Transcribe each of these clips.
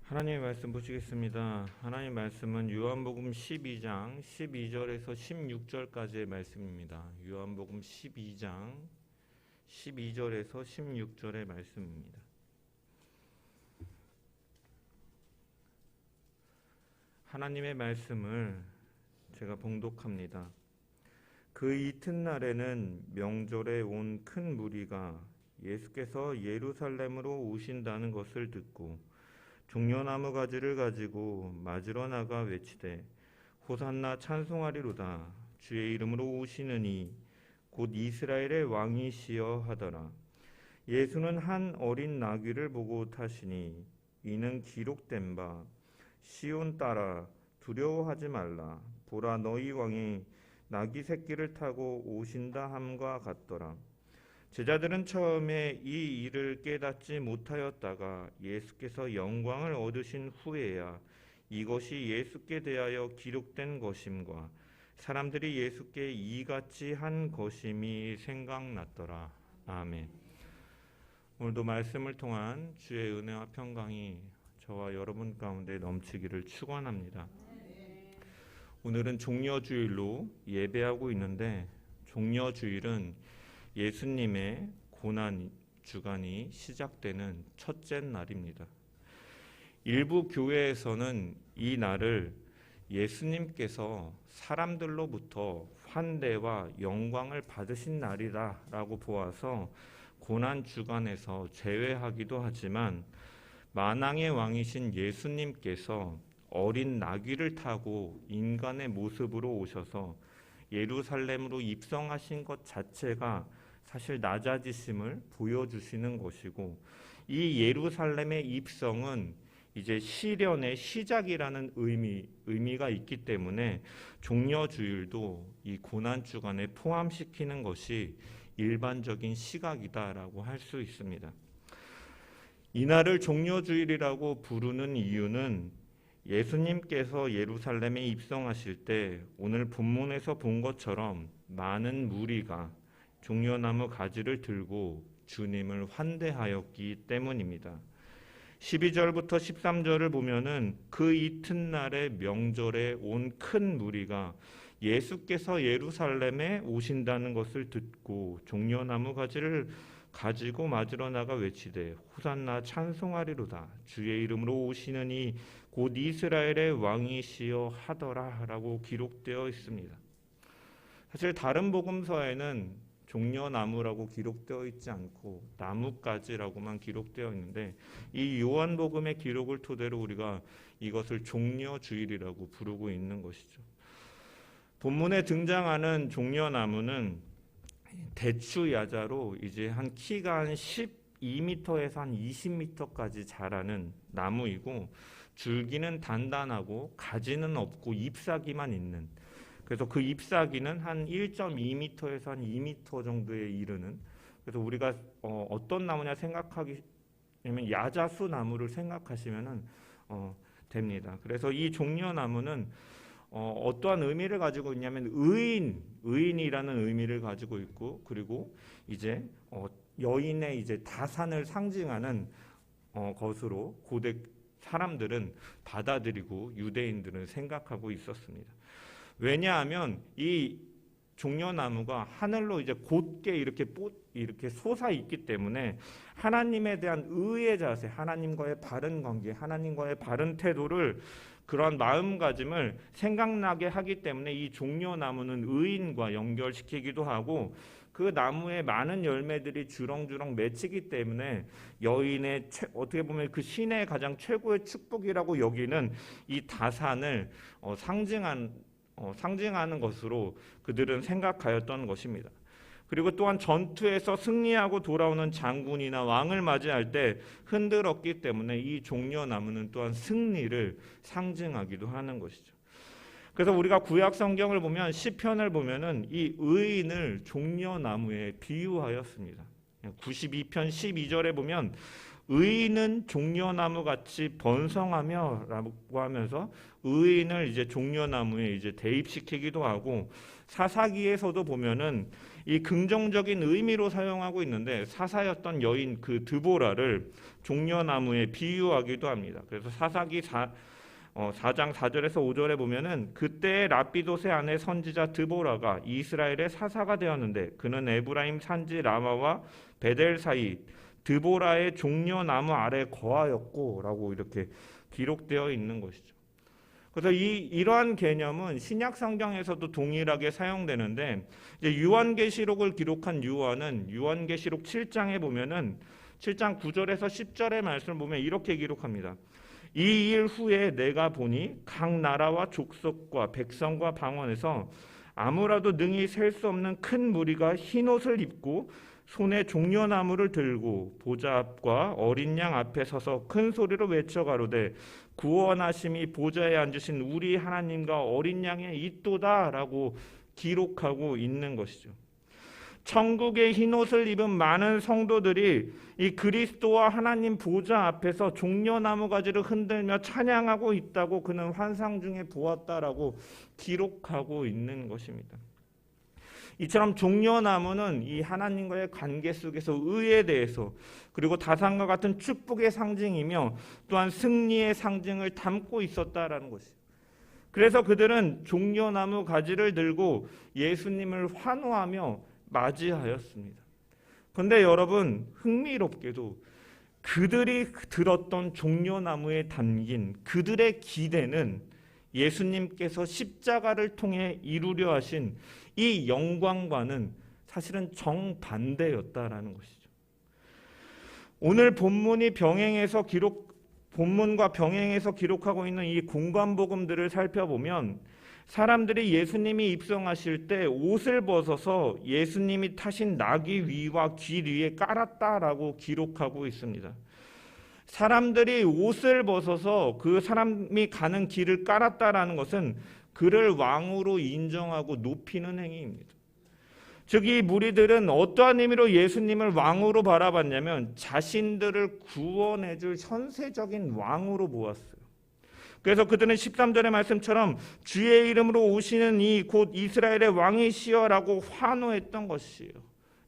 하나님의 말씀 보시겠습니다. 하나님의 말씀은 요한복음 12장 12절에서 16절까지의 말씀입니다. 요한복음 12장 12절에서 16절의 말씀입니다. 하나님의 말씀을 제가 봉독합니다. 그 이튿날에는 명절에 온 큰 무리가 예수께서 예루살렘으로 오신다는 것을 듣고 종려나무 가지를 가지고 맞으러 나가 외치되 호산나 찬송하리로다. 주의 이름으로 오시느니 곧 이스라엘의 왕이시여 하더라. 예수는 한 어린 나귀를 보고 타시니 이는 기록된 바 시온 딸아 두려워하지 말라. 보라 너희 왕이 나귀 새끼를 타고 오신다 함과 같더라. 제자들은 처음에 이 일을 깨닫지 못하였다가 예수께서 영광을 얻으신 후에야 이것이 예수께 대하여 기록된 것임과 사람들이 예수께 이같이 한 것임이 생각났더라. 아멘. 오늘도 말씀을 통한 주의 은혜와 평강이 저와 여러분 가운데 넘치기를 축원합니다. 오늘은 종려주일로 예배하고 있는데, 종려주일은 예수님의 고난 주간이 시작되는 첫째 날입니다. 일부 교회에서는 이 날을 예수님께서 사람들로부터 환대와 영광을 받으신 날이다라고 보아서 고난 주간에서 제외하기도 하지만, 만왕의 왕이신 예수님께서 어린 나귀를 타고 인간의 모습으로 오셔서 예루살렘으로 입성하신 것 자체가 사실 낮아지심을 보여주시는 것이고, 이 예루살렘의 입성은 이제 시련의 시작이라는 의미가 있기 때문에 종려주일도 이 고난주간에 포함시키는 것이 일반적인 시각이다라고 할 수 있습니다. 이날을 종려주일이라고 부르는 이유는 예수님께서 예루살렘에 입성하실 때 오늘 본문에서 본 것처럼 많은 무리가 종려나무 가지를 들고 주님을 환대하였기 때문입니다. 12절부터 13절을 보면은 그 이튿날의 명절에 온 큰 무리가 예수께서 예루살렘에 오신다는 것을 듣고 종려나무 가지를 가지고 맞으러 나가 외치되 호산나 찬송하리로다. 주의 이름으로 오시느니 곧 이스라엘의 왕이시여 하더라 라고 기록되어 있습니다. 사실 다른 복음서에는 종려나무라고 기록되어 있지 않고 나뭇가지라고만 기록되어 있는데, 이 요한복음의 기록을 토대로 우리가 이것을 종려주일이라고 부르고 있는 것이죠. 본문에 등장하는 종려나무는 대추야자로 이제 한 키가 한 12m에서 한 20m까지 자라는 나무이고, 줄기는 단단하고 가지는 없고 잎사귀만 있는, 그래서 그 잎사귀는 한 1.2m에서 한 2m 정도에 이르는, 그래서 우리가 어떤 나무냐 생각하면 야자수 나무를 생각하시면 됩니다. 그래서 이 종려나무는 어떠한 의미를 가지고 있냐면 의인이라는 의미를 가지고 있고, 그리고 이제 여인의 이제 다산을 상징하는 것으로 고대 사람들은 받아들이고 유대인들은 생각하고 있었습니다. 왜냐하면 이 종려나무가 하늘로 이제 곧게 이렇게 솟아 있기 때문에 하나님에 대한 의의 자세, 하나님과의 바른 관계, 하나님과의 바른 태도를, 그러한 마음가짐을 생각나게 하기 때문에 이 종려나무는 의인과 연결시키기도 하고, 그 나무에 많은 열매들이 주렁주렁 맺히기 때문에 여인의 어떻게 보면 그 신의 가장 최고의 축복이라고 여기는 이 다산을 상징하는 것으로 그들은 생각하였던 것입니다. 그리고 또한 전투에서 승리하고 돌아오는 장군이나 왕을 맞이할 때 흔들었기 때문에 이 종려나무는 또한 승리를 상징하기도 하는 것이죠. 그래서 우리가 구약 성경을 보면 시편을 보면은 이 의인을 종려나무에 비유하였습니다. 92편 12절에 보면 의인은 종려나무 같이 번성하며라고 하면서 의인을 이제 종려나무에 이제 대입시키기도 하고, 사사기에서도 보면은 이 긍정적인 의미로 사용하고 있는데 사사였던 여인 그 드보라를 종려나무에 비유하기도 합니다. 그래서 사사기 4장 4절에서 5절에 보면은 그때 라피도세 아내 선지자 드보라가 이스라엘의 사사가 되었는데 그는 에브라임 산지 라마와 베델 사이 드보라의 종려나무 아래 거하였고라고 이렇게 기록되어 있는 것이죠. 그래서 이러한 개념은 신약 성경에서도 동일하게 사용되는데 이제 요한계시록을 기록한 요한은 요한계시록 7장에 보면은 7장 9절에서 10절의 말씀을 보면 이렇게 기록합니다. 이 일 후에 내가 보니 각 나라와 족속과 백성과 방언에서 아무라도 능히 셀 수 없는 큰 무리가 흰 옷을 입고 손에 종려나무를 들고 보좌 앞과 어린 양 앞에 서서 큰 소리로 외쳐 가로되 구원하심이 보좌에 앉으신 우리 하나님과 어린 양의 있도다라고 기록하고 있는 것이죠. 천국의 흰옷을 입은 많은 성도들이 이 그리스도와 하나님 보좌 앞에서 종려나무 가지를 흔들며 찬양하고 있다고 그는 환상 중에 보았다라고 기록하고 있는 것입니다. 이처럼 종려나무는 이 하나님과의 관계 속에서 의에 대해서 그리고 다산과 같은 축복의 상징이며 또한 승리의 상징을 담고 있었다라는 것이죠. 그래서 그들은 종려나무 가지를 들고 예수님을 환호하며 맞이하였습니다. 그런데 여러분 흥미롭게도 그들이 들었던 종려나무에 담긴 그들의 기대는 예수님께서 십자가를 통해 이루려 하신 이 영광과는 사실은 정반대였다라는 것이죠. 오늘 본문과 병행해서 기록하고 있는 이 공관복음들을 살펴보면 사람들이 예수님이 입성하실 때 옷을 벗어서 예수님이 타신 나귀 위와 길 위에 깔았다라고 기록하고 있습니다. 사람들이 옷을 벗어서 그 사람이 가는 길을 깔았다라는 것은 그를 왕으로 인정하고 높이는 행위입니다. 즉 이 무리들은 어떠한 의미로 예수님을 왕으로 바라봤냐면 자신들을 구원해 줄 현세적인 왕으로 보았어요. 그래서 그들은 13절의 말씀처럼 주의 이름으로 오시는 이 곧 이스라엘의 왕이시여라고 환호했던 것이에요.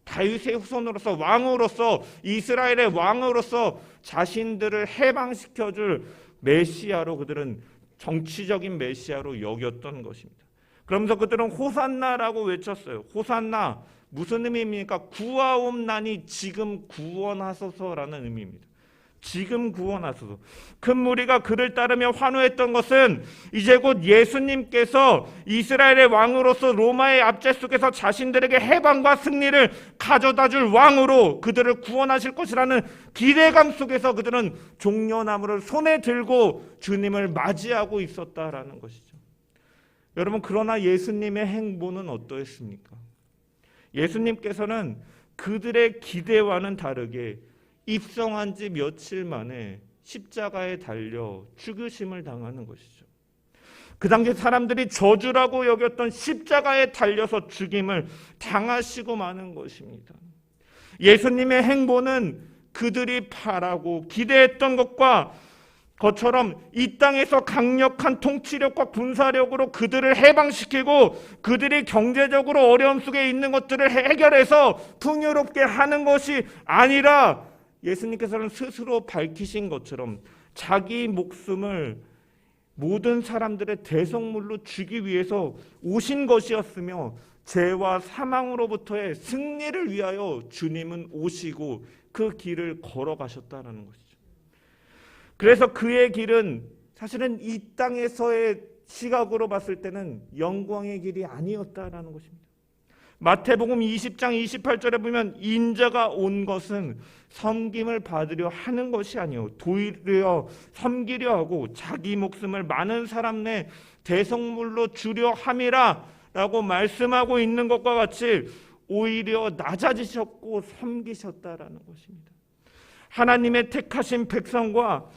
다윗의 후손으로서 왕으로서 이스라엘의 왕으로서 자신들을 해방시켜줄 메시아로 그들은 정치적인 메시아로 여겼던 것입니다. 그러면서 그들은 호산나라고 외쳤어요. 호산나 무슨 의미입니까? 구하옵나니 지금 구원하소서라는 의미입니다. 지금 구원하소서. 큰 무리가 그를 따르며 환호했던 것은 이제 곧 예수님께서 이스라엘의 왕으로서 로마의 압제 속에서 자신들에게 해방과 승리를 가져다 줄 왕으로 그들을 구원하실 것이라는 기대감 속에서 그들은 종려나무를 손에 들고 주님을 맞이하고 있었다라는 것이죠. 여러분 그러나 예수님의 행보는 어떠했습니까? 예수님께서는 그들의 기대와는 다르게 입성한 지 며칠 만에 십자가에 달려 죽으심을 당하는 것이죠. 그 당시 사람들이 저주라고 여겼던 십자가에 달려서 죽임을 당하시고 마는 것입니다. 예수님의 행보는 그들이 바라고 기대했던 것처럼 이 땅에서 강력한 통치력과 군사력으로 그들을 해방시키고 그들이 경제적으로 어려움 속에 있는 것들을 해결해서 풍요롭게 하는 것이 아니라 예수님께서는 스스로 밝히신 것처럼 자기 목숨을 모든 사람들의 대성물로 주기 위해서 오신 것이었으며 죄와 사망으로부터의 승리를 위하여 주님은 오시고 그 길을 걸어가셨다는 것이죠. 그래서 그의 길은 사실은 이 땅에서의 시각으로 봤을 때는 영광의 길이 아니었다라는 것입니다. 마태복음 20장 28절에 보면 인자가 온 것은 섬김을 받으려 하는 것이 아니요 도리어 섬기려 하고 자기 목숨을 많은 사람 내 대성물로 주려 함이라 라고 말씀하고 있는 것과 같이 오히려 낮아지셨고 섬기셨다라는 것입니다. 하나님의 택하신 백성과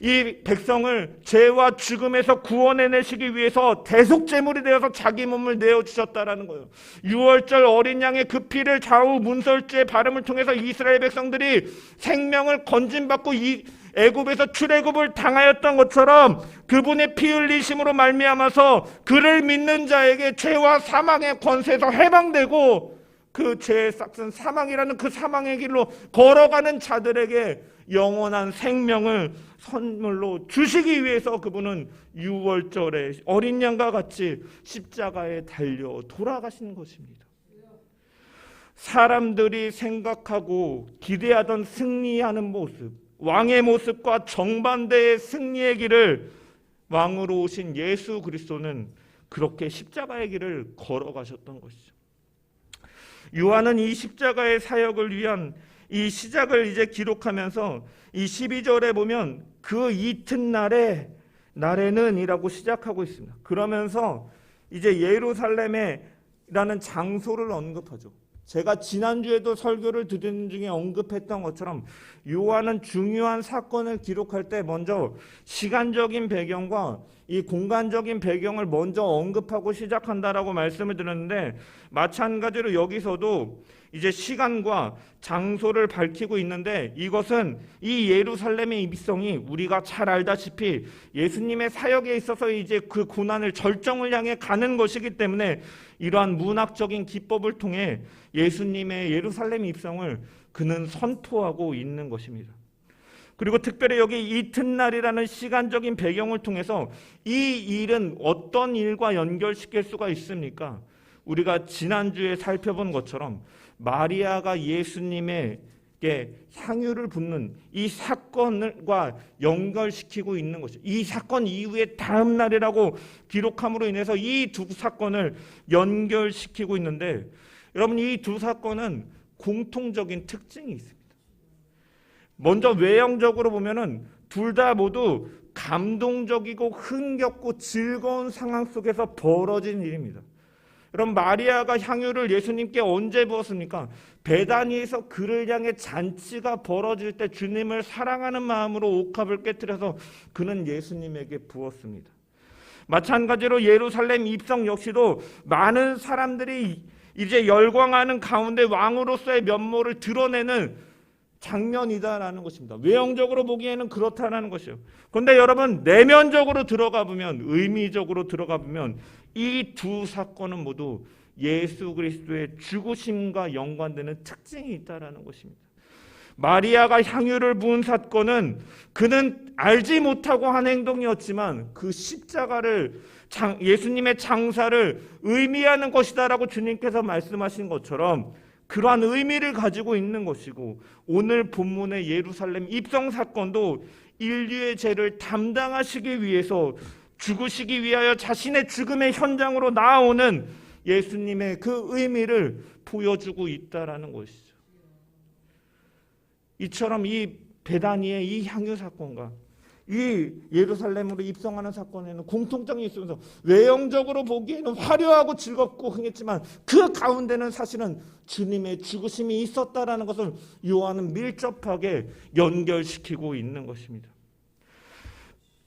이 백성을 죄와 죽음에서 구원해내시기 위해서 대속제물이 되어서 자기 몸을 내어주셨다라는 거예요. 6월절 어린 양의 그 피를 좌우 문설주의 발음을 통해서 이스라엘 백성들이 생명을 건진받고 이 애굽에서 출애굽을 당하였던 것처럼 그분의 피 흘리심으로 말미암아서 그를 믿는 자에게 죄와 사망의 권세에서 해방되고 그 죄의 싹슨 사망이라는 그 사망의 길로 걸어가는 자들에게 영원한 생명을 선물로 주시기 위해서 그분은 유월절에 어린 양과 같이 십자가에 달려 돌아가신 것입니다. 사람들이 생각하고 기대하던 승리하는 모습, 왕의 모습과 정반대의 승리의 길을 왕으로 오신 예수 그리스도는 그렇게 십자가의 길을 걸어가셨던 것이죠. 요한은 이 십자가의 사역을 위한 이 시작을 이제 기록하면서 이 12절에 보면 그 이튿날에 날에는 이라고 시작하고 있습니다. 그러면서 이제 예루살렘에라는 장소를 언급하죠. 제가 지난주에도 설교를 드리는 중에 언급했던 것처럼 요한은 중요한 사건을 기록할 때 먼저 시간적인 배경과 이 공간적인 배경을 먼저 언급하고 시작한다라고 말씀을 드렸는데, 마찬가지로 여기서도 이제 시간과 장소를 밝히고 있는데, 이것은 이 예루살렘의 입성이 우리가 잘 알다시피 예수님의 사역에 있어서 이제 그 고난을 절정을 향해 가는 것이기 때문에 이러한 문학적인 기법을 통해 예수님의 예루살렘 입성을 그는 선포하고 있는 것입니다. 그리고 특별히 여기 이튿날이라는 시간적인 배경을 통해서 이 일은 어떤 일과 연결시킬 수가 있습니까? 우리가 지난주에 살펴본 것처럼 마리아가 예수님에게 향유를 붓는 이 사건과 연결시키고 있는 것이죠. 이 사건 이후에 다음 날이라고 기록함으로 인해서 이 두 사건을 연결시키고 있는데, 여러분 이 두 사건은 공통적인 특징이 있습니다. 먼저 외형적으로 보면은 둘 다 모두 감동적이고 흥겹고 즐거운 상황 속에서 벌어진 일입니다. 여러분 마리아가 향유를 예수님께 언제 부었습니까? 베다니에서 그를 향해 잔치가 벌어질 때 주님을 사랑하는 마음으로 옥합을 깨뜨려서 그는 예수님에게 부었습니다. 마찬가지로 예루살렘 입성 역시도 많은 사람들이 이제 열광하는 가운데 왕으로서의 면모를 드러내는 장면이다라는 것입니다. 외형적으로 보기에는 그렇다라는 것이요. 그런데 여러분 내면적으로 들어가 보면, 의미적으로 들어가 보면 이 두 사건은 모두 예수 그리스도의 죽으심과 연관되는 특징이 있다라는 것입니다. 마리아가 향유를 부은 사건은 그는 알지 못하고 한 행동이었지만 그 십자가를 예수님의 장사를 의미하는 것이다라고 주님께서 말씀하신 것처럼 그러한 의미를 가지고 있는 것이고, 오늘 본문의 예루살렘 입성 사건도 인류의 죄를 담당하시기 위해서 죽으시기 위하여 자신의 죽음의 현장으로 나아오는 예수님의 그 의미를 보여주고 있다라는 것이죠. 이처럼 이 베다니의 이 향유 사건과 이 예루살렘으로 입성하는 사건에는 공통점이 있으면서 외형적으로 보기에는 화려하고 즐겁고 흥했지만 그 가운데는 사실은 주님의 죽으심이 있었다라는 것을 요한은 밀접하게 연결시키고 있는 것입니다.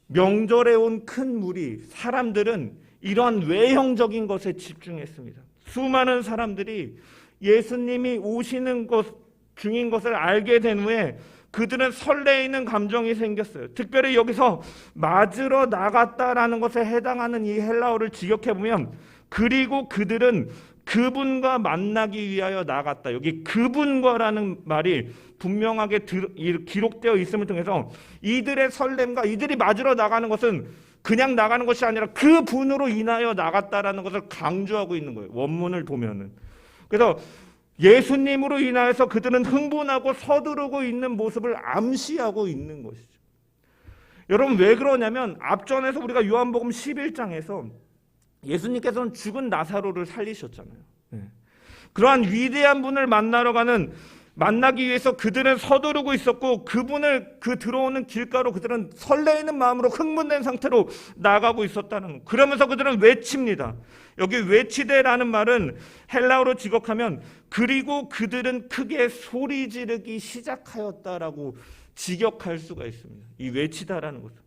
명절에 온 큰 무리, 사람들은 이러한 외형적인 것에 집중했습니다. 수많은 사람들이 예수님이 오시는 것 중인 것을 알게 된 후에 그들은 설레이는 감정이 생겼어요. 특별히 여기서 맞으러 나갔다라는 것에 해당하는 이 헬라어를 직역해 보면, 그리고 그들은 그분과 만나기 위하여 나갔다. 여기 그분과라는 말이 분명하게 기록되어 있음을 통해서 이들의 설렘과 이들이 맞으러 나가는 것은 그냥 나가는 것이 아니라 그분으로 인하여 나갔다라는 것을 강조하고 있는 거예요. 원문을 보면은. 그래서 예수님으로 인하여서 그들은 흥분하고 서두르고 있는 모습을 암시하고 있는 것이죠. 여러분 왜 그러냐면 앞전에서 우리가 요한복음 11장에서 예수님께서는 죽은 나사로를 살리셨잖아요. 그러한 위대한 분을 만나기 위해서 그들은 서두르고 있었고, 그분을 들어오는 길가로 그들은 설레이는 마음으로 흥분된 상태로 나가고 있었다는, 그러면서 그들은 외칩니다. 여기 외치되라는 말은 헬라어로 직역하면 그리고 그들은 크게 소리 지르기 시작하였다라고 직역할 수가 있습니다. 이 외치다라는 것은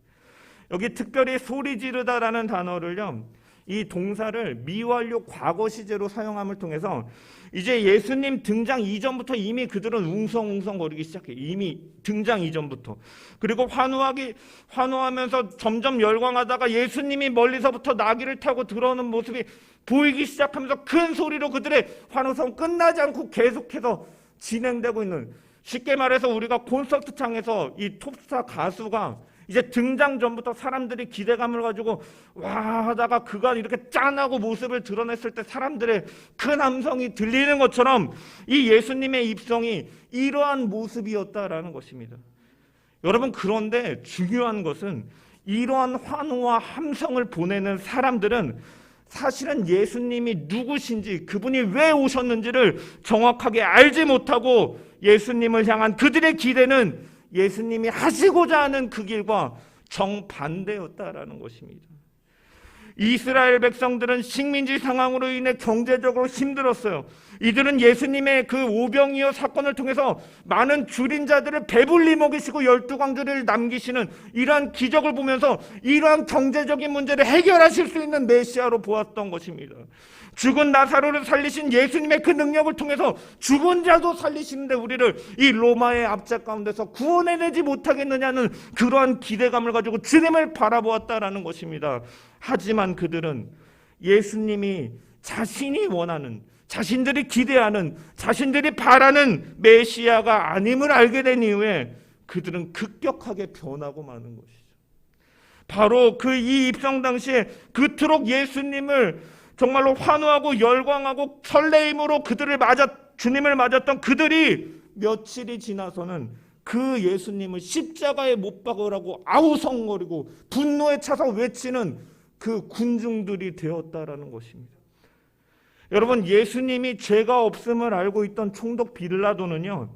여기 특별히 소리 지르다라는 단어를요, 이 동사를 미완료 과거 시제로 사용함을 통해서 이제 예수님 등장 이전부터 이미 그들은 웅성웅성거리기 시작해요. 이미 등장 이전부터. 그리고 환호하면서 점점 열광하다가 예수님이 멀리서부터 나귀를 타고 들어오는 모습이 보이기 시작하면서 큰 소리로 그들의 환호성 끝나지 않고 계속해서 진행되고 있는, 쉽게 말해서 우리가 콘서트장에서 이 톱스타 가수가 이제 등장 전부터 사람들이 기대감을 가지고 와 하다가 그가 이렇게 짠하고 모습을 드러냈을 때 사람들의 큰 함성이 들리는 것처럼 이 예수님의 입성이 이러한 모습이었다라는 것입니다. 여러분, 그런데 중요한 것은 이러한 환호와 함성을 보내는 사람들은 사실은 예수님이 누구신지, 그분이 왜 오셨는지를 정확하게 알지 못하고 예수님을 향한 그들의 기대는 예수님이 하시고자 하는 그 길과 정반대였다라는 것입니다. 이스라엘 백성들은 식민지 상황으로 인해 경제적으로 힘들었어요. 이들은 예수님의 그 오병이어 사건을 통해서 많은 줄인 자들을 배불리 먹이시고 12광주를 남기시는 이러한 기적을 보면서 이러한 경제적인 문제를 해결하실 수 있는 메시아로 보았던 것입니다. 죽은 나사로를 살리신 예수님의 그 능력을 통해서 죽은 자도 살리시는데 우리를 이 로마의 압제 가운데서 구원해내지 못하겠느냐는 그러한 기대감을 가지고 주님을 바라보았다라는 것입니다. 하지만 그들은 예수님이 자신이 원하는, 자신들이 기대하는, 자신들이 바라는 메시아가 아님을 알게 된 이후에 그들은 급격하게 변하고 마는 것이죠. 바로 그 이 입성 당시에 그토록 예수님을 정말로 환호하고 열광하고 설레임으로 주님을 맞았던 그들이 며칠이 지나서는 그 예수님을 십자가에 못 박으라고 아우성거리고 분노에 차서 외치는 그 군중들이 되었다라는 것입니다. 여러분, 예수님이 죄가 없음을 알고 있던 총독 빌라도는요,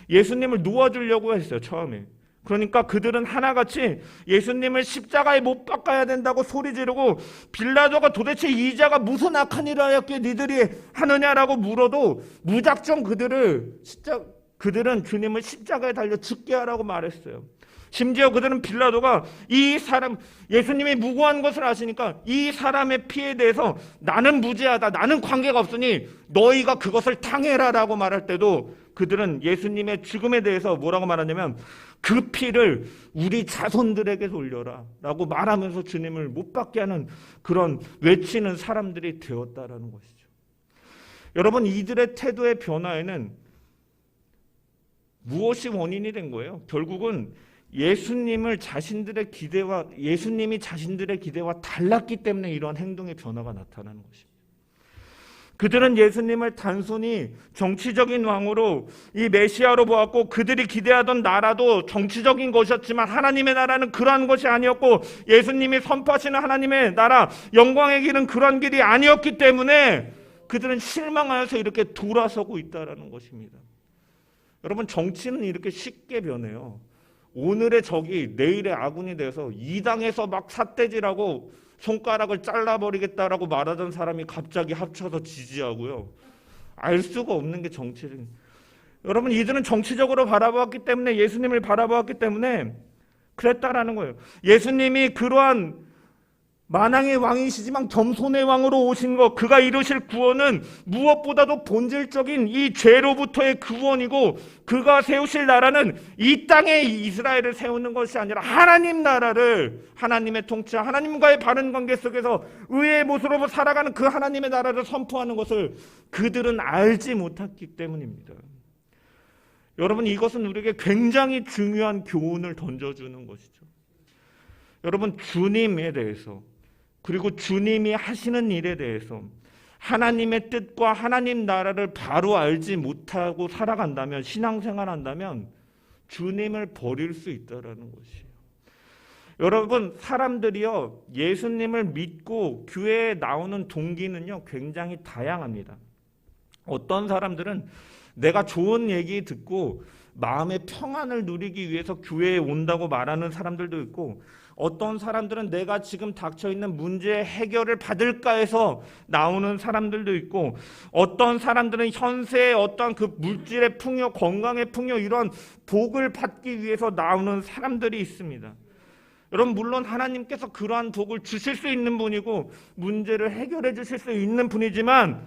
예수님을 놓아주려고 했어요, 처음에. 그러니까 그들은 하나같이 예수님을 십자가에 못 박아야 된다고 소리 지르고, 빌라도가 도대체 이 자가 무슨 악한 일을 하였기에 니들이 하느냐라고 물어도 무작정 그들은 주님을 십자가에 달려 죽게 하라고 말했어요. 심지어 그들은 빌라도가 이 사람, 예수님이 무고한 것을 아시니까 이 사람의 피에 대해서 나는 무죄하다, 나는 관계가 없으니 너희가 그것을 탕해라라고 말할 때도 그들은 예수님의 죽음에 대해서 뭐라고 말하냐면 그 피를 우리 자손들에게 돌려라 라고 말하면서 주님을 못 받게 하는 그런 외치는 사람들이 되었다라는 것이죠. 여러분, 이들의 태도의 변화에는 무엇이 원인이 된 거예요? 결국은 예수님이 자신들의 기대와 달랐기 때문에 이러한 행동의 변화가 나타나는 것입니다. 그들은 예수님을 단순히 정치적인 왕으로 이 메시아로 보았고, 그들이 기대하던 나라도 정치적인 것이었지만 하나님의 나라는 그러한 것이 아니었고, 예수님이 선포하시는 하나님의 나라, 영광의 길은 그런 길이 아니었기 때문에 그들은 실망하여서 이렇게 돌아서고 있다는 것입니다. 여러분, 정치는 이렇게 쉽게 변해요. 오늘의 적이 내일의 아군이 돼서 이 당에서 막 삿대질하고 손가락을 잘라버리겠다라고 말하던 사람이 갑자기 합쳐서 지지하고요. 알 수가 없는 게 정치를. 여러분, 이들은 정치적으로 바라보았기 때문에, 예수님을 바라보았기 때문에 그랬다라는 거예요. 예수님이 그러한 만왕의 왕이시지만 겸손의 왕으로 오신 것, 그가 이루실 구원은 무엇보다도 본질적인 이 죄로부터의 구원이고, 그가 세우실 나라는 이 땅에 이스라엘을 세우는 것이 아니라 하나님 나라를, 하나님의 통치, 하나님과의 바른 관계 속에서 의의 모습으로 살아가는 그 하나님의 나라를 선포하는 것을 그들은 알지 못했기 때문입니다. 여러분, 이것은 우리에게 굉장히 중요한 교훈을 던져주는 것이죠. 여러분, 주님에 대해서, 그리고 주님이 하시는 일에 대해서 하나님의 뜻과 하나님 나라를 바로 알지 못하고 살아간다면, 신앙생활한다면 주님을 버릴 수 있다는 것이에요. 여러분, 사람들이요, 예수님을 믿고 교회에 나오는 동기는요, 굉장히 다양합니다. 어떤 사람들은 내가 좋은 얘기 듣고 마음의 평안을 누리기 위해서 교회에 온다고 말하는 사람들도 있고, 어떤 사람들은 내가 지금 닥쳐있는 문제의 해결을 받을까 해서 나오는 사람들도 있고, 어떤 사람들은 현세의 어떤 그 물질의 풍요, 건강의 풍요, 이런 복을 받기 위해서 나오는 사람들이 있습니다. 여러분, 물론 하나님께서 그러한 복을 주실 수 있는 분이고 문제를 해결해 주실 수 있는 분이지만,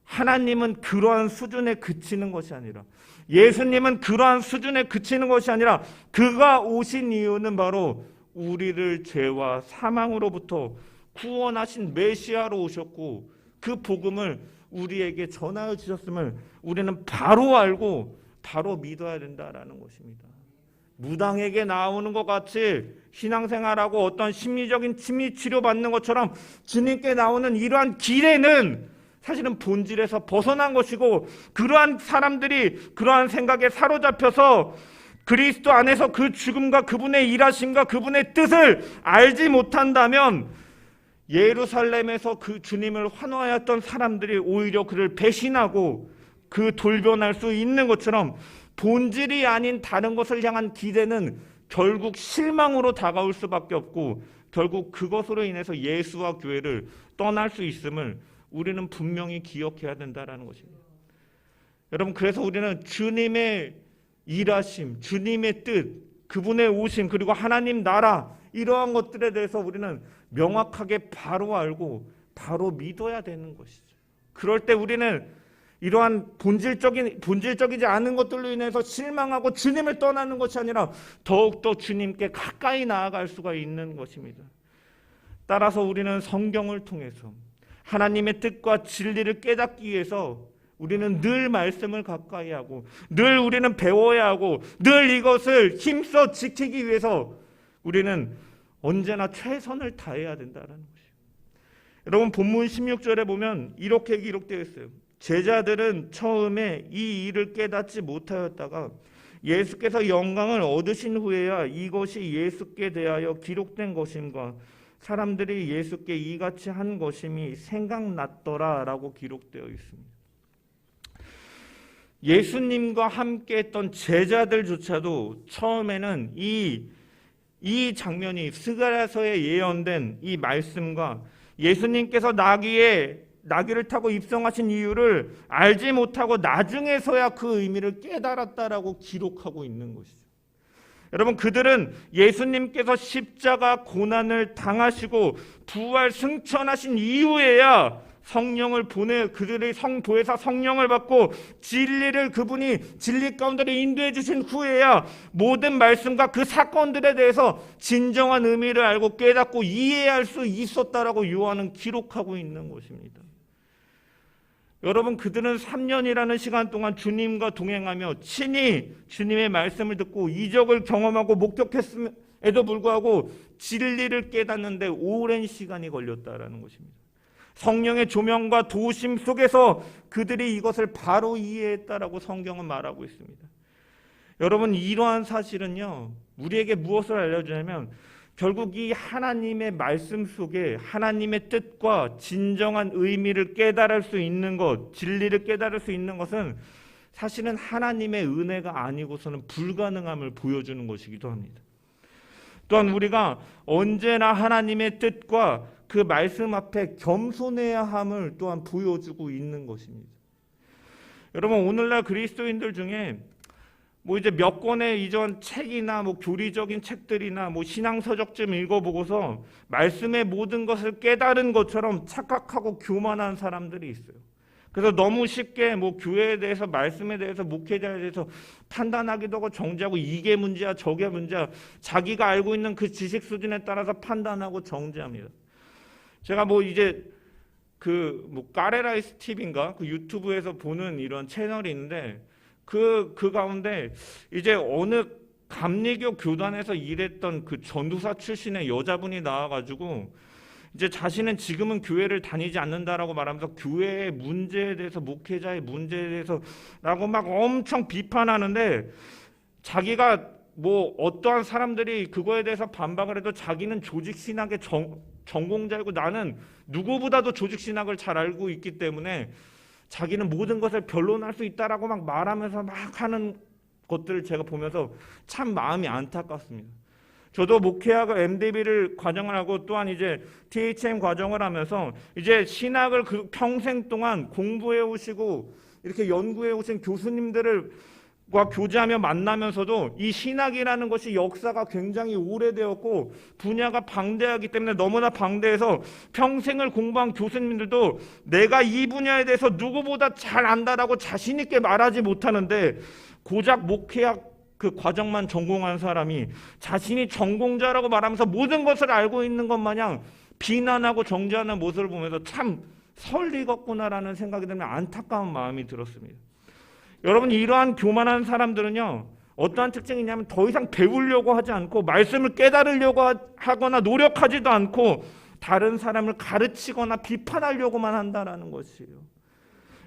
하나님은 그러한 수준에 그치는 것이 아니라, 예수님은 그러한 수준에 그치는 것이 아니라, 그가 오신 이유는 바로 우리를 죄와 사망으로부터 구원하신 메시아로 오셨고, 그 복음을 우리에게 전하여 주셨음을 우리는 바로 알고 바로 믿어야 된다라는 것입니다. 무당에게 나오는 것 같이 신앙생활하고 어떤 심리적인 침미 치료받는 것처럼 주님께 나오는 이러한 기대는 사실은 본질에서 벗어난 것이고, 그러한 사람들이 그러한 생각에 사로잡혀서 그리스도 안에서 그 죽음과 그분의 일하심과 그분의 뜻을 알지 못한다면, 예루살렘에서 그 주님을 환호하였던 사람들이 오히려 그를 배신하고 그 돌변할 수 있는 것처럼, 본질이 아닌 다른 것을 향한 기대는 결국 실망으로 다가올 수밖에 없고, 결국 그것으로 인해서 예수와 교회를 떠날 수 있음을 우리는 분명히 기억해야 된다는 것입니다. 여러분, 그래서 우리는 주님의 일하심, 주님의 뜻, 그분의 오심, 그리고 하나님 나라, 이러한 것들에 대해서 우리는 명확하게 바로 알고 바로 믿어야 되는 것이죠. 그럴 때 우리는 이러한 본질적이지 않은 것들로 인해서 실망하고 주님을 떠나는 것이 아니라 더욱더 주님께 가까이 나아갈 수가 있는 것입니다. 따라서 우리는 성경을 통해서 하나님의 뜻과 진리를 깨닫기 위해서 우리는 늘 말씀을 가까이 하고, 늘 우리는 배워야 하고, 늘 이것을 힘써 지키기 위해서 우리는 언제나 최선을 다해야 된다는 것이에요. 여러분, 본문 16절에 보면 이렇게 기록되어 있어요. 제자들은 처음에 이 일을 깨닫지 못하였다가 예수께서 영광을 얻으신 후에야 이것이 예수께 대하여 기록된 것임과 사람들이 예수께 이같이 한 것임이 생각났더라라고 기록되어 있습니다. 예수님과 함께 했던 제자들조차도 처음에는 이 장면이, 스가랴서에 예언된 이 말씀과 예수님께서 나귀를 타고 입성하신 이유를 알지 못하고 나중에서야 그 의미를 깨달았다라고 기록하고 있는 것이죠. 여러분, 그들은 예수님께서 십자가 고난을 당하시고 부활 승천하신 이후에야 성령을 그들의 보혜사 성령을 받고 그분이 진리 가운데로 인도해 주신 후에야 모든 말씀과 그 사건들에 대해서 진정한 의미를 알고 깨닫고 이해할 수 있었다라고 요한은 기록하고 있는 것입니다. 여러분, 그들은 3년이라는 시간 동안 주님과 동행하며 친히 주님의 말씀을 듣고 이적을 경험하고 목격했음에도 불구하고 진리를 깨닫는데 오랜 시간이 걸렸다라는 것입니다. 성령의 조명과 도우심 속에서 그들이 이것을 바로 이해했다라고 성경은 말하고 있습니다. 여러분, 이러한 사실은요, 우리에게 무엇을 알려주냐면, 결국 이 하나님의 말씀 속에 하나님의 뜻과 진정한 의미를 깨달을 수 있는 것, 진리를 깨달을 수 있는 것은 사실은 하나님의 은혜가 아니고서는 불가능함을 보여주는 것이기도 합니다. 또한 우리가 언제나 하나님의 뜻과 그 말씀 앞에 겸손해야 함을 또한 보여주고 있는 것입니다. 여러분, 오늘날 그리스도인들 중에 이제 몇 권의 이전 책이나 교리적인 책들이나 신앙서적 좀 읽어보고서 말씀의 모든 것을 깨달은 것처럼 착각하고 교만한 사람들이 있어요. 그래서 너무 쉽게 교회에 대해서, 말씀에 대해서, 목회자에 대해서 판단하기도 하고 정죄하고, 이게 문제야 저게 문제야, 자기가 알고 있는 그 지식 수준에 따라서 판단하고 정죄합니다. 제가 이제 까레라이스 TV인가 그 유튜브에서 보는 이런 채널이 있는데, 그 가운데 이제 어느 감리교 교단에서 일했던 그 전도사 출신의 여자분이 나와가지고 이제 자신은 지금은 교회를 다니지 않는다라고 말하면서 교회의 문제에 대해서, 목회자의 문제에 대해서라고 막 엄청 비판하는데, 자기가 어떠한 사람들이 그거에 대해서 반박을 해도 자기는 조직신학의 전공자이고 나는 누구보다도 조직신학을 잘 알고 있기 때문에 자기는 모든 것을 변론할 수 있다라고 막 말하면서 막 하는 것들을 제가 보면서 참 마음이 안타깝습니다. 저도 목회학을 MDB를 과정을 하고 또한 이제 THM 과정을 하면서 이제 신학을 평생 동안 공부해 오시고 이렇게 연구해 오신 교수님들을 교제하며 만나면서도 이 신학이라는 것이 역사가 굉장히 오래되었고 분야가 방대하기 때문에 너무나 방대해서 평생을 공부한 교수님들도 내가 이 분야에 대해서 누구보다 잘 안다라고 자신 있게 말하지 못하는데, 고작 목회학 그 과정만 전공한 사람이 자신이 전공자라고 말하면서 모든 것을 알고 있는 것 마냥 비난하고 정죄하는 모습을 보면서 참 설리겠구나라는 생각이 들면 안타까운 마음이 들었습니다. 여러분, 이러한 교만한 사람들은요, 어떠한 특징이 있냐면 더 이상 배우려고 하지 않고 말씀을 깨달으려고 하거나 노력하지도 않고 다른 사람을 가르치거나 비판하려고만 한다는 것이에요.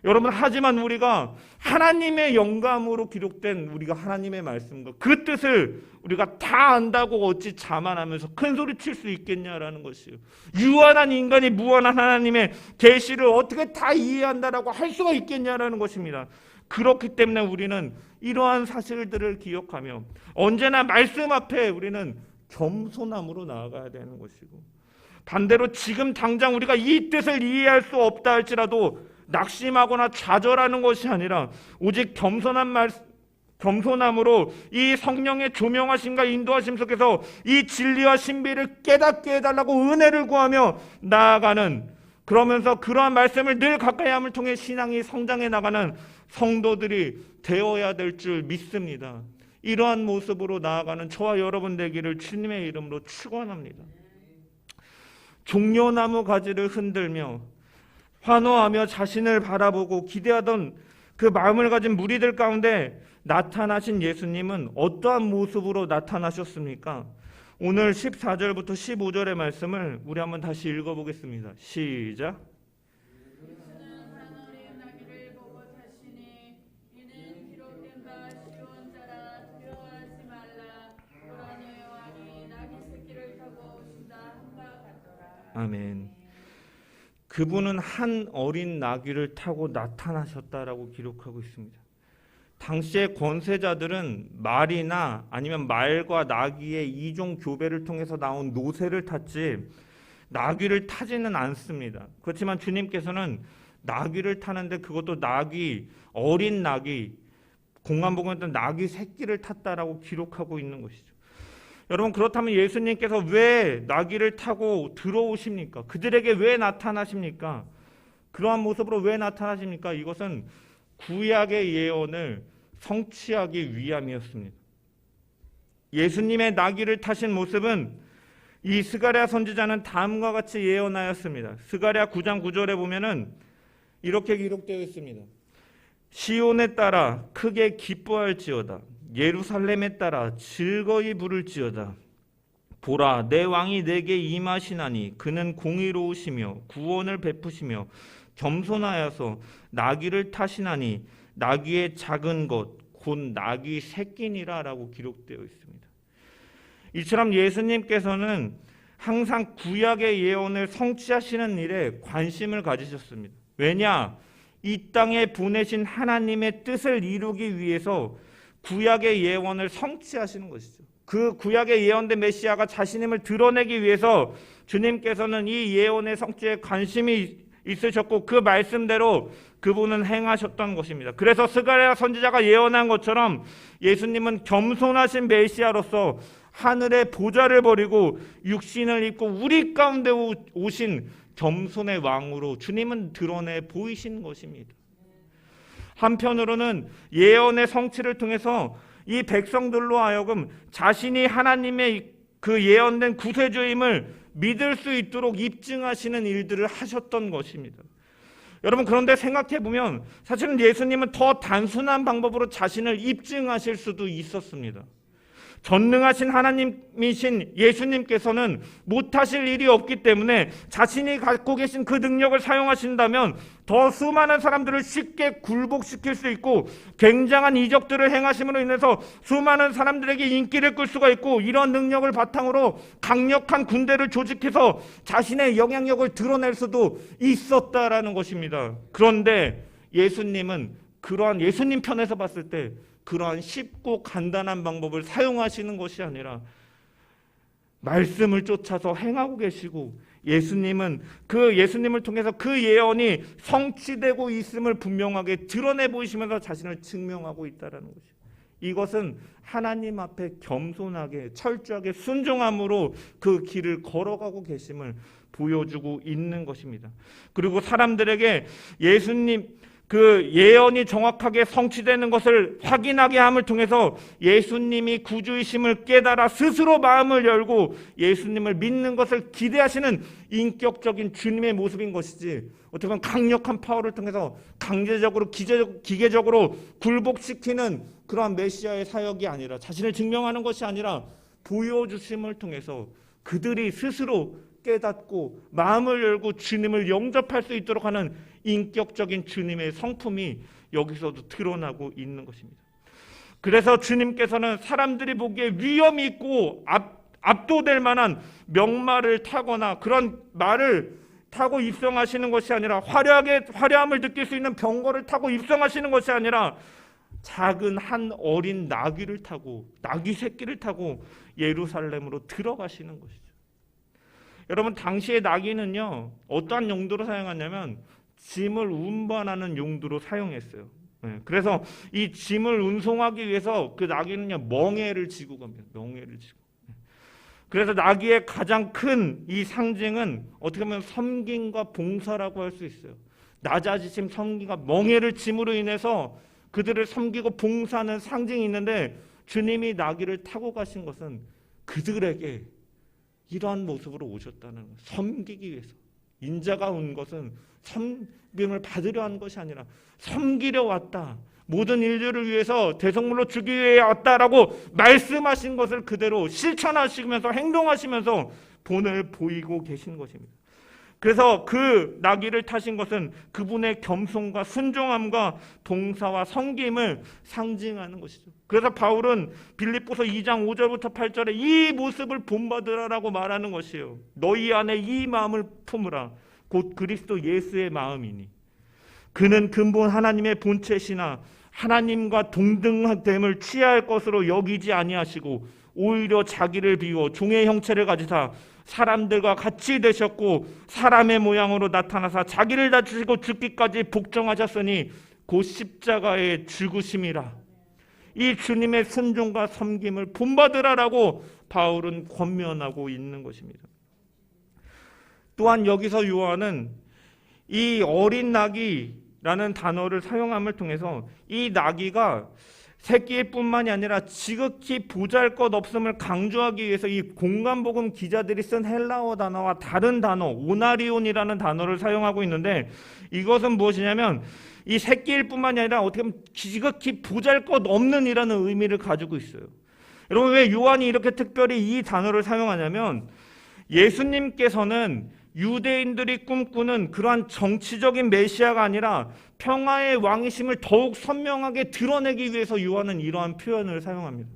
여러분, 하지만 우리가 하나님의 영감으로 기록된 우리가 하나님의 말씀과 그 뜻을 우리가 다 안다고 어찌 자만하면서 큰 소리 칠 수 있겠냐라는 것이에요. 유한한 인간이 무한한 하나님의 계시를 어떻게 다 이해한다라고 할 수가 있겠냐라는 것입니다. 그렇기 때문에 우리는 이러한 사실들을 기억하며 언제나 말씀 앞에 우리는 겸손함으로 나아가야 되는 것이고, 반대로 지금 당장 우리가 이 뜻을 이해할 수 없다 할지라도 낙심하거나 좌절하는 것이 아니라 오직 겸손함으로 이 성령의 조명하심과 인도하심 속에서 이 진리와 신비를 깨닫게 해달라고 은혜를 구하며 나아가는, 그러면서 그러한 말씀을 늘 가까이 함을 통해 신앙이 성장해 나가는 성도들이 되어야 될 줄 믿습니다. 이러한 모습으로 나아가는 저와 여러분 되기를 주님의 이름으로 축원합니다. 종려나무 가지를 흔들며 환호하며 자신을 바라보고 기대하던 그 마음을 가진 무리들 가운데 나타나신 예수님은 어떠한 모습으로 나타나셨습니까? 오늘 14절부터 15절의 말씀을 우리 한번 다시 읽어보겠습니다. 시작. 예수는 한 어린 나귀를 보고 자신이 이는 기록된 바 시온자라 두려워하지 말라 보라 너의 왕이 나귀 새끼를 타고 오신다 한 바 같더라. 아멘. 그분은 한 어린 나귀를 타고 나타나셨다라고 기록하고 있습니다. 당시의 권세자들은 말이나 아니면 말과 나귀의 이종 교배를 통해서 나온 노새를 탔지 나귀를 타지는 않습니다. 그렇지만 주님께서는 나귀를 타는데 그것도 나귀, 어린 나귀, 공관복음에도 나귀 새끼를 탔다라고 기록하고 있는 것이죠. 여러분, 그렇다면 예수님께서 왜 나귀를 타고 들어오십니까? 그들에게 왜 나타나십니까? 그러한 모습으로 왜 나타나십니까? 이것은 구약의 예언을 성취하기 위함이었습니다. 예수님의 나귀를 타신 모습은 이 스가랴 선지자는 다음과 같이 예언하였습니다. 스가랴 9장 9절에 보면은 이렇게 기록되어 있습니다. 시온에 따라 크게 기뻐할지어다. 예루살렘에 따라 즐거이 부를지어다. 보라, 내 왕이 내게 임하시나니 그는 공의로우시며 구원을 베푸시며 겸손하여서 나귀를 타시나니 나귀의 작은 것 곧 나귀 새끼니라라고 기록되어 있습니다. 이처럼 예수님께서는 항상 구약의 예언을 성취하시는 일에 관심을 가지셨습니다. 왜냐? 이 땅에 보내신 하나님의 뜻을 이루기 위해서 구약의 예언을 성취하시는 것이죠. 그 구약의 예언된 메시아가 자신임을 드러내기 위해서 주님께서는 이 예언의 성취에 관심이 있으셨고 그 말씀대로 그분은 행하셨던 것입니다. 그래서 스가랴 선지자가 예언한 것처럼 예수님은 겸손하신 메시아로서 하늘의 보좌를 버리고 육신을 입고 우리 가운데 오신 겸손의 왕으로 주님은 드러내 보이신 것입니다. 한편으로는 예언의 성취를 통해서 이 백성들로 하여금 자신이 하나님의 그 예언된 구세주임을 믿을 수 있도록 입증하시는 일들을 하셨던 것입니다. 여러분, 그런데 생각해보면 사실은 예수님은 더 단순한 방법으로 자신을 입증하실 수도 있었습니다. 전능하신 하나님이신 예수님께서는 못하실 일이 없기 때문에 자신이 갖고 계신 그 능력을 사용하신다면 더 수많은 사람들을 쉽게 굴복시킬 수 있고 굉장한 이적들을 행하심으로 인해서 수많은 사람들에게 인기를 끌 수가 있고 이런 능력을 바탕으로 강력한 군대를 조직해서 자신의 영향력을 드러낼 수도 있었다라는 것입니다. 그런데 예수님은 그러한 예수님 편에서 봤을 때 그러한 쉽고 간단한 방법을 사용하시는 것이 아니라 말씀을 쫓아서 행하고 계시고 예수님은 그 예수님을 통해서 그 예언이 성취되고 있음을 분명하게 드러내 보이시면서 자신을 증명하고 있다는 것이죠. 이것은 하나님 앞에 겸손하게 철저하게 순종함으로 그 길을 걸어가고 계심을 보여주고 있는 것입니다. 그리고 사람들에게 예수님 그 예언이 정확하게 성취되는 것을 확인하게 함을 통해서 예수님이 구주이심을 깨달아 스스로 마음을 열고 예수님을 믿는 것을 기대하시는 인격적인 주님의 모습인 것이지, 어떻게 보면 강력한 파워를 통해서 강제적으로 기계적으로 굴복시키는 그러한 메시아의 사역이 아니라, 자신을 증명하는 것이 아니라 보여주심을 통해서 그들이 스스로 깨닫고 마음을 열고 주님을 영접할 수 있도록 하는 인격적인 주님의 성품이 여기서도 드러나고 있는 것입니다. 그래서 주님께서는 사람들이 보기에 위험이 있고 압도될 만한 명말을 타거나 그런 말을 타고 입성하시는 것이 아니라, 화려함을 느낄 수 있는 병거를 타고 입성하시는 것이 아니라 작은 한 어린 나귀를 타고, 나귀 새끼를 타고 예루살렘으로 들어가시는 것이죠. 여러분, 당시의 나귀는요, 어떠한 용도로 사용하냐면 짐을 운반하는 용도로 사용했어요. 그래서 이 짐을 운송하기 위해서 그 나귀는요, 멍에를 지고 갑니다. 멍에를 지고. 그래서 나귀의 가장 큰 이 상징은 어떻게 보면 섬김과 봉사라고 할 수 있어요. 낮아지심, 섬김과 멍에를 짐으로 인해서 그들을 섬기고 봉사하는 상징이 있는데, 주님이 나귀를 타고 가신 것은 그들에게 이러한 모습으로 오셨다는 거예요. 섬기기 위해서. 인자가 온 것은 섬김을 받으려 한 것이 아니라 섬기려 왔다. 모든 인류를 위해서 대성물로 주기 위해 왔다라고 말씀하신 것을 그대로 실천하시면서 행동하시면서 본을 보이고 계신 것입니다. 그래서 그 나귀를 타신 것은 그분의 겸손과 순종함과 봉사와 섬김을 상징하는 것이죠. 그래서 바울은 빌립보서 2장 5절부터 8절에 이 모습을 본받으라라고 말하는 것이에요. 너희 안에 이 마음을 품으라. 곧 그리스도 예수의 마음이니 그는 근본 하나님의 본체시나 하나님과 동등됨을 취할 것으로 여기지 아니하시고 오히려 자기를 비워 종의 형체를 가지사 사람들과 같이 되셨고 사람의 모양으로 나타나사 자기를 낮추시고 죽기까지 복종하셨으니 곧 십자가의 죽으심이라. 이 주님의 순종과 섬김을 본받으라라고 바울은 권면하고 있는 것입니다. 또한 여기서 요한은 이 어린 나귀라는 단어를 사용함을 통해서 이 나귀가 새끼일 뿐만이 아니라 지극히 보잘것없음을 강조하기 위해서 이 공간복음 기자들이 쓴 헬라어 단어와 다른 단어 오나리온이라는 단어를 사용하고 있는데, 이것은 무엇이냐면 이 새끼일 뿐만이 아니라 어떻게 보면 지극히 보잘것없는 이라는 의미를 가지고 있어요. 여러분, 왜 요한이 이렇게 특별히 이 단어를 사용하냐면, 예수님께서는 유대인들이 꿈꾸는 그러한 정치적인 메시아가 아니라 평화의 왕이심을 더욱 선명하게 드러내기 위해서 요한은 이러한 표현을 사용합니다.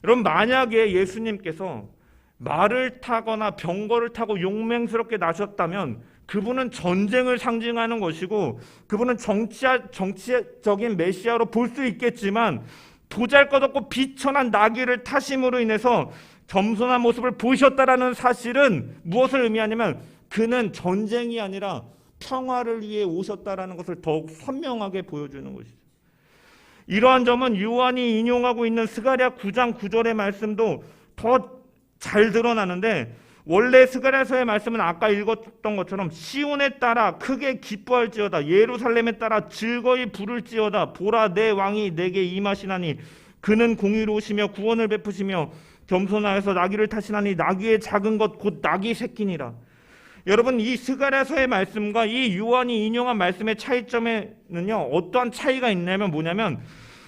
여러분, 만약에 예수님께서 말을 타거나 병거를 타고 용맹스럽게 나셨다면 그분은 전쟁을 상징하는 것이고 그분은 정치적인 메시아로 볼 수 있겠지만, 보잘것없고 비천한 나귀를 타심으로 인해서 겸손한 모습을 보이셨다라는 사실은 무엇을 의미하냐면 그는 전쟁이 아니라 평화를 위해 오셨다라는 것을 더욱 선명하게 보여주는 것이죠. 이러한 점은 요한이 인용하고 있는 스가랴 9장 9절의 말씀도 더 잘 드러나는데, 원래 스가랴서의 말씀은 아까 읽었던 것처럼 시온에 따라 크게 기뻐할지어다, 예루살렘에 따라 즐거이 부를지어다, 보라 내 왕이 내게 임하시나니 그는 공의로우시며 구원을 베푸시며 겸손하여서 나귀를 타시나니 나귀의 작은 것 곧 나귀 새끼니라. 여러분, 이 스가랴서의 말씀과 이 요한이 인용한 말씀의 차이점에는요, 어떠한 차이가 있냐면 뭐냐면,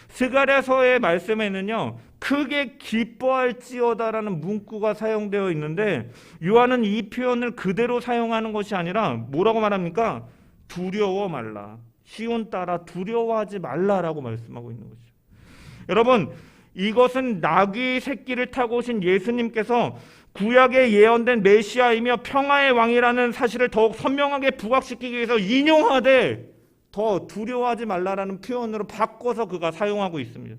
스가랴서의 말씀에는요 크게 기뻐할지어다라는 문구가 사용되어 있는데, 요한은 이 표현을 그대로 사용하는 것이 아니라 뭐라고 말합니까? 두려워 말라. 시온 따라 두려워하지 말라라고 말씀하고 있는 거죠. 여러분, 이것은 나귀 새끼를 타고 오신 예수님께서 구약에 예언된 메시아이며 평화의 왕이라는 사실을 더욱 선명하게 부각시키기 위해서 인용하되 더 두려워하지 말라라는 표현으로 바꿔서 그가 사용하고 있습니다.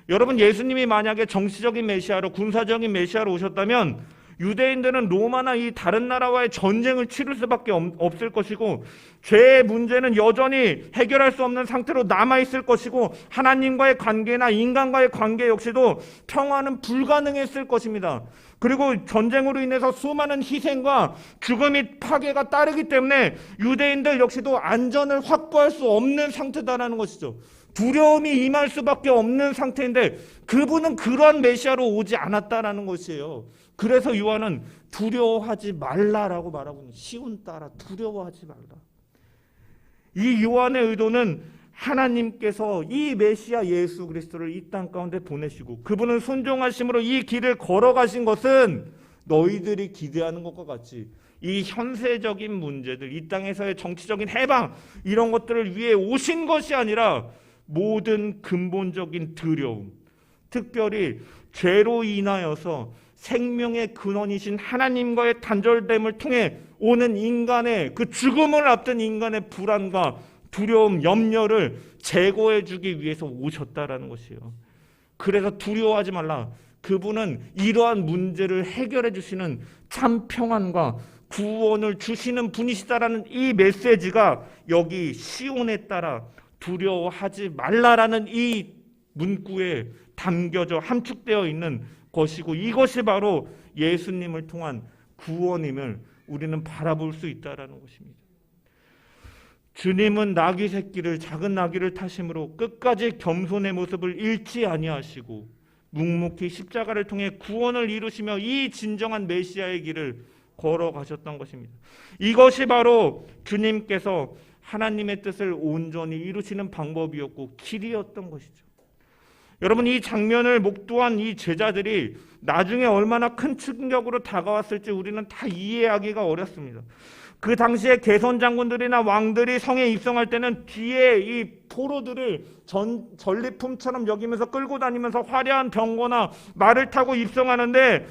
여러분, 예수님이 만약에 정치적인 메시아로, 군사적인 메시아로 오셨다면 유대인들은 로마나 이 다른 나라와의 전쟁을 치를 수밖에 없을 것이고, 죄의 문제는 여전히 해결할 수 없는 상태로 남아있을 것이고, 하나님과의 관계나 인간과의 관계 역시도 평화는 불가능했을 것입니다. 그리고 전쟁으로 인해서 수많은 희생과 죽음이 파괴가 따르기 때문에 유대인들 역시도 안전을 확보할 수 없는 상태다라는 것이죠. 두려움이 임할 수밖에 없는 상태인데 그분은 그러한 메시아로 오지 않았다라는 것이에요. 그래서 요한은 두려워하지 말라라고 말하고 있는, 시온 따라 두려워하지 말라. 이 요한의 의도는 하나님께서 이 메시아 예수 그리스도를 이 땅 가운데 보내시고 그분은 순종하심으로 이 길을 걸어가신 것은 너희들이 기대하는 것과 같이 이 현세적인 문제들, 이 땅에서의 정치적인 해방, 이런 것들을 위해 오신 것이 아니라 모든 근본적인 두려움, 특별히 죄로 인하여서 생명의 근원이신 하나님과의 단절됨을 통해 오는 인간의 그 죽음을 앞둔 인간의 불안과 두려움, 염려를 제거해 주기 위해서 오셨다라는 것이에요. 그래서 두려워하지 말라. 그분은 이러한 문제를 해결해 주시는 참 평안과 구원을 주시는 분이시다라는 이 메시지가 여기 시온에 따라 두려워하지 말라라는 이 문구에 담겨져 함축되어 있는 것이고, 이것이 바로 예수님을 통한 구원임을 우리는 바라볼 수 있다라는 것입니다. 주님은 나귀 새끼를, 작은 나귀를 타심으로 끝까지 겸손의 모습을 잃지 아니하시고 묵묵히 십자가를 통해 구원을 이루시며 이 진정한 메시아의 길을 걸어가셨던 것입니다. 이것이 바로 주님께서 하나님의 뜻을 온전히 이루시는 방법이었고 길이었던 것이죠. 여러분, 이 장면을 목도한 이 제자들이 나중에 얼마나 큰 충격으로 다가왔을지 우리는 다 이해하기가 어렵습니다. 그 당시에 개선 장군들이나 왕들이 성에 입성할 때는 뒤에 이 포로들을 전리품처럼 여기면서 끌고 다니면서 화려한 병거나 말을 타고 입성하는데,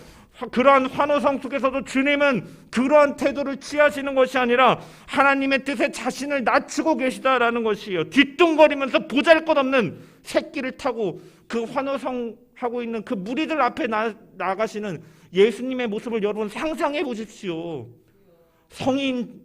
그러한 환호성 속에서도 주님은 그러한 태도를 취하시는 것이 아니라 하나님의 뜻에 자신을 낮추고 계시다라는 것이에요. 뒤뚱거리면서 보잘것없는 새끼를 타고 그 환호성하고 있는 그 무리들 앞에 나가시는 예수님의 모습을 여러분 상상해 보십시오. 성인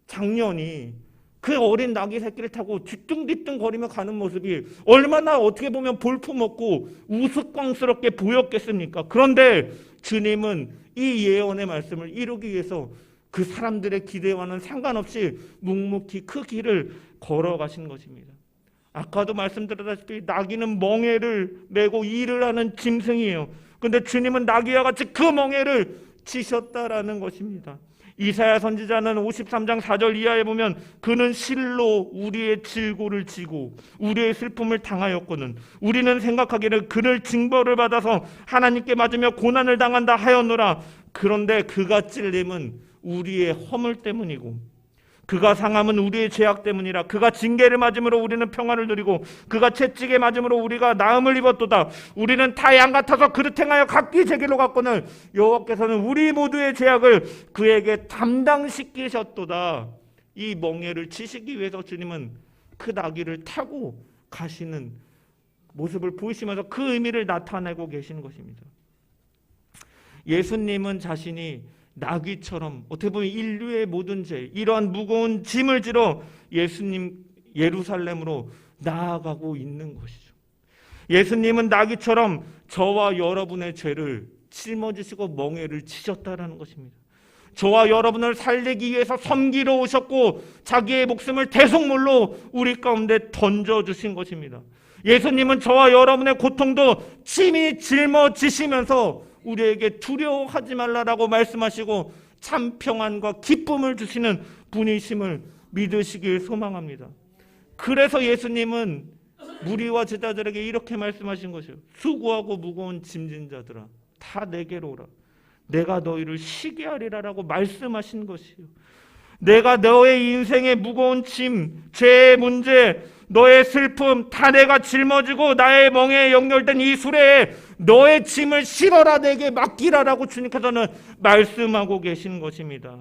장년이 그 어린 나귀 새끼를 타고 뒤뚱뒤뚱 거리며 가는 모습이 얼마나 어떻게 보면 볼품없고 우스꽝스럽게 보였겠습니까? 그런데 주님은 이 예언의 말씀을 이루기 위해서 그 사람들의 기대와는 상관없이 묵묵히 그 길을 걸어가신 것입니다. 아까도 말씀드렸다시피 나귀는 멍에를 메고 일을 하는 짐승이에요. 그런데 주님은 나귀와 같이 그 멍에를 치셨다라는 것입니다. 이사야 선지자는 53장 4절 이하에 보면 그는 실로 우리의 질고를 지고 우리의 슬픔을 당하였거든 우리는 생각하기를 그를 징벌을 받아서 하나님께 맞으며 고난을 당한다 하였노라. 그런데 그가 찔림은 우리의 허물 때문이고 그가 상함은 우리의 죄악 때문이라. 그가 징계를 맞음으로 우리는 평안을 누리고 그가 채찍에 맞음으로 우리가 나음을 입었도다. 우리는 다 양 같아서 그릇 행하여 각기 제 길로 갔거늘 여호와께서는 우리 모두의 죄악을 그에게 담당시키셨도다. 이 멍에를 치시기 위해서 주님은 그 나귀를 타고 가시는 모습을 보이시면서 그 의미를 나타내고 계시는 것입니다. 예수님은 자신이 나귀처럼 어떻게 보면 인류의 모든 죄, 이러한 무거운 짐을 지러 예수님 예루살렘으로 나아가고 있는 것이죠. 예수님은 나귀처럼 저와 여러분의 죄를 짊어지시고 멍에를 치셨다라는 것입니다. 저와 여러분을 살리기 위해서 섬기러 오셨고 자기의 목숨을 대속물로 우리 가운데 던져주신 것입니다. 예수님은 저와 여러분의 고통도 친히 짊어지시면서 우리에게 두려워하지 말라라고 말씀하시고 참 평안과 기쁨을 주시는 분이심을 믿으시길 소망합니다. 그래서 예수님은 무리와 제자들에게 이렇게 말씀하신 것이에요. 수고하고 무거운 짐진 자들아 다 내게로 오라. 내가 너희를 쉬게 하리라라고 말씀하신 것이에요. 내가 너의 인생의 무거운 짐, 죄의 문제, 너의 슬픔 다 내가 짊어지고 나의 멍에에 연결된 이 수레에 너의 짐을 실어라, 내게 맡기라라고 주님께서는 말씀하고 계신 것입니다.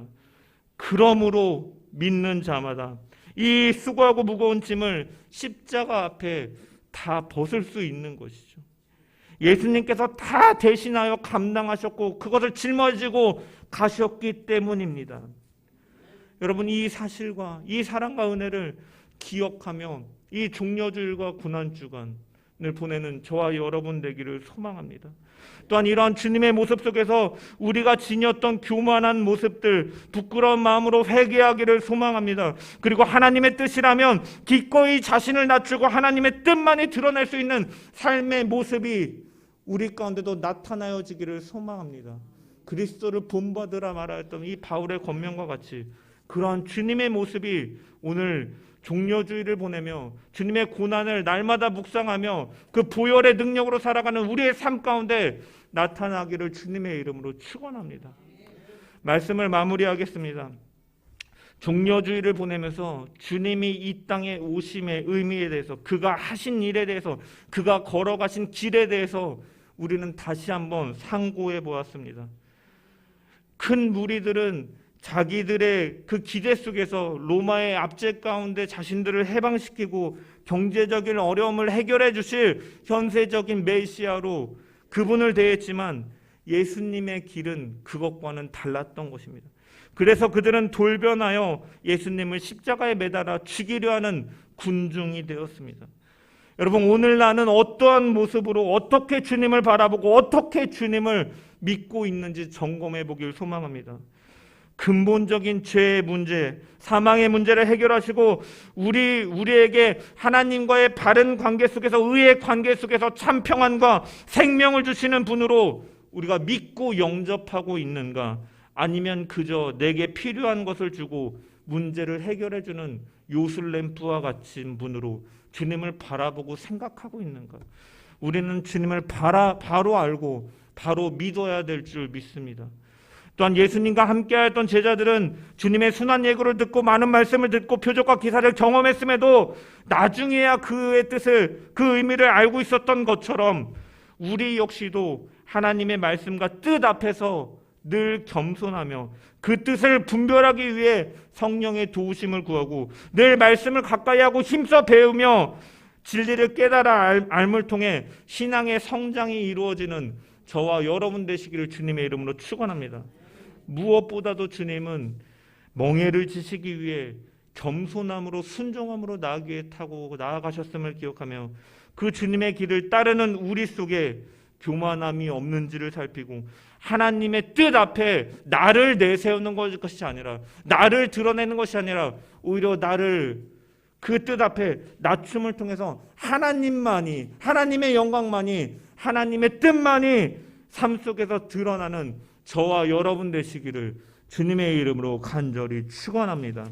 그러므로 믿는 자마다 이 수고하고 무거운 짐을 십자가 앞에 다 벗을 수 있는 것이죠. 예수님께서 다 대신하여 감당하셨고 그것을 짊어지고 가셨기 때문입니다. 여러분, 이 사실과 이 사랑과 은혜를 기억하며 이 종려주일과 고난주간을 보내는 저와 여러분 되기를 소망합니다. 또한 이러한 주님의 모습 속에서 우리가 지녔던 교만한 모습들, 부끄러운 마음으로 회개하기를 소망합니다. 그리고 하나님의 뜻이라면 기꺼이 자신을 낮추고 하나님의 뜻만이 드러낼 수 있는 삶의 모습이 우리 가운데도 나타나여지기를 소망합니다. 그리스도를 본받으라 말하였던 이 바울의 권면과 같이 그러한 주님의 모습이 오늘 종려주의를 보내며 주님의 고난을 날마다 묵상하며 그 보혈의 능력으로 살아가는 우리의 삶 가운데 나타나기를 주님의 이름으로 축원합니다. 말씀을 마무리하겠습니다. 종려주의를 보내면서 주님이 이 땅에 오심의 의미에 대해서, 그가 하신 일에 대해서, 그가 걸어가신 길에 대해서 우리는 다시 한번 상고해 보았습니다. 큰 무리들은 자기들의 그 기대 속에서 로마의 압제 가운데 자신들을 해방시키고 경제적인 어려움을 해결해 주실 현세적인 메시아로 그분을 대했지만 예수님의 길은 그것과는 달랐던 것입니다. 그래서 그들은 돌변하여 예수님을 십자가에 매달아 죽이려 하는 군중이 되었습니다. 여러분, 오늘 나는 어떠한 모습으로 어떻게 주님을 바라보고 어떻게 주님을 믿고 있는지 점검해 보길 소망합니다. 근본적인 죄의 문제, 사망의 문제를 해결하시고 우리에게 하나님과의 바른 관계 속에서, 의의 관계 속에서 참 평안과 생명을 주시는 분으로 우리가 믿고 영접하고 있는가, 아니면 그저 내게 필요한 것을 주고 문제를 해결해 주는 요술램프와 같은 분으로 주님을 바라보고 생각하고 있는가. 우리는 주님을 바로 알고 바로 믿어야 될 줄 믿습니다. 또한 예수님과 함께하였던 제자들은 주님의 순환 예고를 듣고 많은 말씀을 듣고 표적과 기사를 경험했음에도 나중에야 그의 뜻을, 그 의미를 알고 있었던 것처럼 우리 역시도 하나님의 말씀과 뜻 앞에서 늘 겸손하며 그 뜻을 분별하기 위해 성령의 도우심을 구하고 늘 말씀을 가까이 하고 힘써 배우며 진리를 깨달아 알을 통해 신앙의 성장이 이루어지는 저와 여러분 되시기를 주님의 이름으로 축원합니다. 무엇보다도 주님은 멍에를 지시기 위해 겸손함으로 순종함으로 나아가셨음을 기억하며 그 주님의 길을 따르는 우리 속에 교만함이 없는지를 살피고 하나님의 뜻 앞에 나를 내세우는 것이 아니라, 나를 드러내는 것이 아니라 오히려 나를 그 뜻 앞에 낮춤을 통해서 하나님만이, 하나님의 영광만이, 하나님의 뜻만이 삶 속에서 드러나는 저와 여러분 되시기를 주님의 이름으로 간절히 축원합니다.